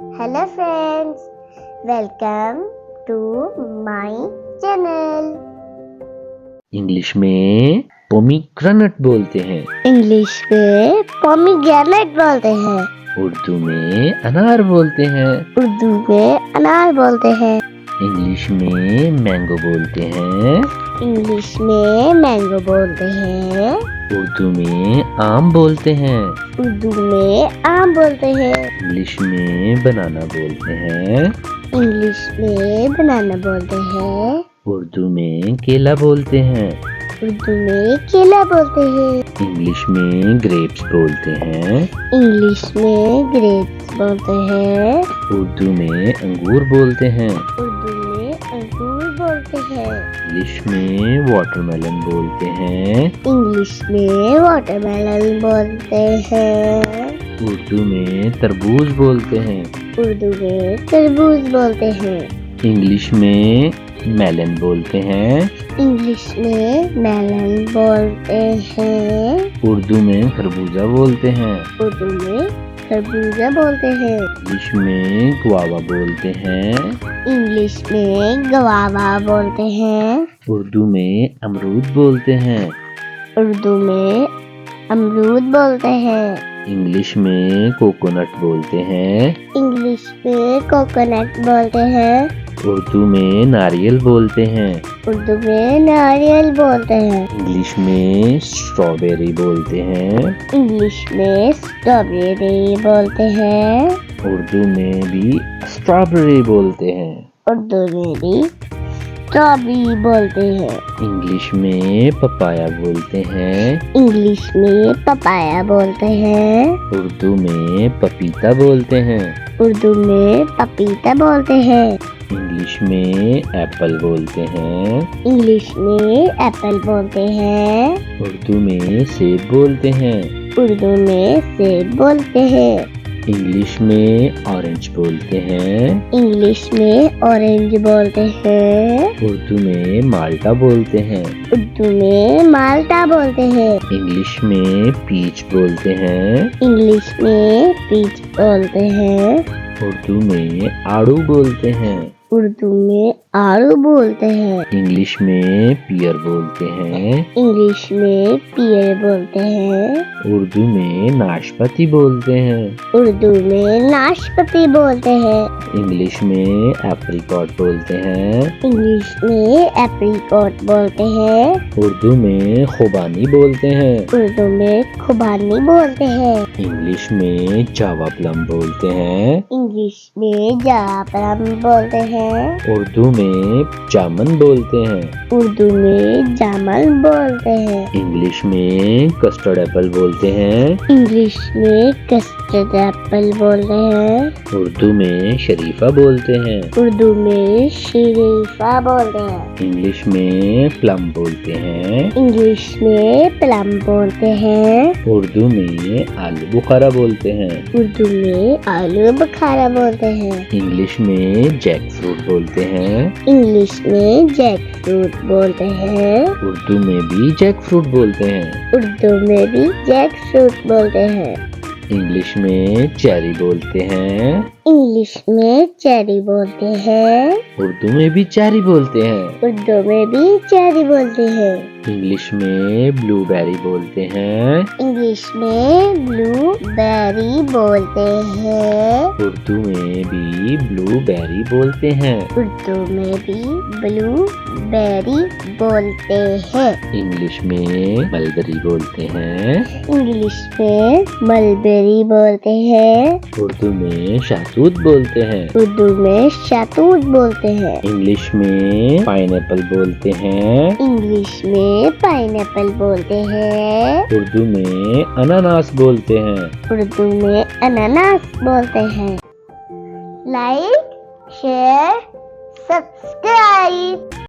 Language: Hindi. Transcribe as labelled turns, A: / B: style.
A: Hello friends, welcome to my channel.
B: English में पोमीग्रेनेट बोलते हैं।
A: इंग्लिश में पोमीग्रेनेट बोलते हैं।
B: उर्दू में अनार बोलते हैं।
A: उर्दू में अनार बोलते हैं।
B: इंग्लिश में मैंगो बोलते हैं।
A: इंग्लिश में मैंगो बोलते हैं।
B: उर्दू में आम बोलते हैं।
A: उर्दू में आम बोलते हैं।
B: इंग्लिश में बनाना बोलते हैं।
A: इंग्लिश में बनाना बोलते हैं।
B: उर्दू में केला बोलते हैं।
A: उर्दू में केला बोलते हैं।
B: इंग्लिश में ग्रेप्स बोलते हैं।
A: इंग्लिश में ग्रेप्स बोलते हैं।
B: उर्दू में अंगूर बोलते हैं।
A: उर्दू में अंगूर बोलते हैं।
B: इंग्लिश में वाटरमेलन बोलते हैं।
A: इंग्लिश में वाटरमेलन बोलते हैं।
B: उर्दू में तरबूज बोलते हैं।
A: उर्दू में तरबूज बोलते हैं।
B: इंग्लिश में मेलन बोलते हैं।
A: इंग्लिश में मेलन बोलते हैं।
B: उर्दू में खरबूजा बोलते हैं।
A: उर्दू में खरबूजा बोलते हैं।
B: इंग्लिश में गुआवा बोलते हैं।
A: इंग्लिश में गवावा बोलते हैं।
B: उर्दू में अमरूद बोलते हैं।
A: उर्दू में अमरूद बोलते हैं।
B: इंग्लिश में कोकोनट बोलते हैं।
A: इंग्लिश में कोकोनट बोलते हैं।
B: उर्दू में नारियल बोलते हैं।
A: उर्दू में नारियल बोलते हैं।
B: इंग्लिश में स्ट्रॉबेरी बोलते हैं।
A: इंग्लिश में स्ट्रॉबेरी बोलते हैं।
B: उर्दू में भी स्ट्रॉबेरी बोलते हैं।
A: उर्दू में भी स्ट्रॉबेरी बोलते हैं।
B: इंग्लिश में पपाया बोलते हैं।
A: इंग्लिश में पपाया बोलते हैं।
B: उर्दू में पपीता बोलते हैं।
A: उर्दू में पपीता बोलते हैं।
B: इंग्लिश में एप्पल बोलते हैं।
A: इंग्लिश में एप्पल बोलते हैं।
B: उर्दू में सेब बोलते हैं।
A: उर्दू में सेब बोलते हैं।
B: इंग्लिश में ऑरेंज बोलते हैं।
A: इंग्लिश में ऑरेंज बोलते हैं।
B: उर्दू में माल्टा बोलते हैं।
A: उर्दू में माल्टा बोलते हैं।
B: इंग्लिश में पीच बोलते हैं।
A: इंग्लिश में पीच बोलते हैं।
B: उर्दू में आड़ू बोलते हैं।
A: उर्दू में आड़ू बोलते हैं।
B: इंग्लिश में पियर बोलते हैं।
A: इंग्लिश में पियर बोलते हैं।
B: उर्दू में नाशपाती बोलते हैं।
A: उर्दू में नाशपाती बोलते हैं।
B: इंग्लिश में एप्रिकॉट बोलते हैं।
A: इंग्लिश में एप्रिकॉट बोलते हैं।
B: उर्दू में खुबानी बोलते हैं।
A: उर्दू में खुबानी बोलते हैं।
B: इंग्लिश में जावा प्लम बोलते हैं।
A: इंग्लिश में जाफरान बोलते हैं।
B: उर्दू में जामन बोलते हैं।
A: उर्दू में जामन बोलते हैं।
B: इंग्लिश में कस्टर्ड एप्पल बोलते हैं।
A: इंग्लिश में कस्टर्ड एप्पल बोलते हैं।
B: उर्दू में शरीफा बोलते हैं।
A: उर्दू में शरीफा बोलते हैं।
B: इंग्लिश में प्लम बोलते हैं।
A: इंग्लिश में प्लम बोलते हैं।
B: उर्दू में आलू बुखारा बोलते हैं।
A: उर्दू में आलू बुखारा बोलते हैं।
B: इंग्लिश में जैक फ्रूट बोलते हैं।
A: इंग्लिश में जैक फ्रूट बोलते हैं।
B: उर्दू में भी जैक फ्रूट बोलते हैं।
A: उर्दू में भी जैक फ्रूट बोलते हैं।
B: इंग्लिश में चेरी बोलते हैं।
A: इंग्लिश में चेरी बोलते हैं।
B: उर्दू में भी चेरी बोलते हैं।
A: उर्दू में भी चेरी बोलते हैं।
B: इंग्लिश में ब्लूबेरी बोलते हैं।
A: इंग्लिश में ब्लूबेरी बोलते हैं।
B: उर्दू में भी ब्लूबेरी बोलते हैं।
A: उर्दू में भी ब्लूबेरी बोलते हैं।
B: इंग्लिश में मलबेरी बोलते हैं।
A: इंग्लिश में मलबेरी बोलते हैं।
B: उर्दू में शहतूत बोलते हैं।
A: उर्दू में शहतूत बोलते हैं।
B: इंग्लिश में पाइनएप्पल बोलते हैं।
A: इंग्लिश में पाइनएप्पल बोलते हैं।
B: उर्दू में अनानास बोलते हैं।
A: उर्दू में अनानास बोलते हैं। Like, share, subscribe.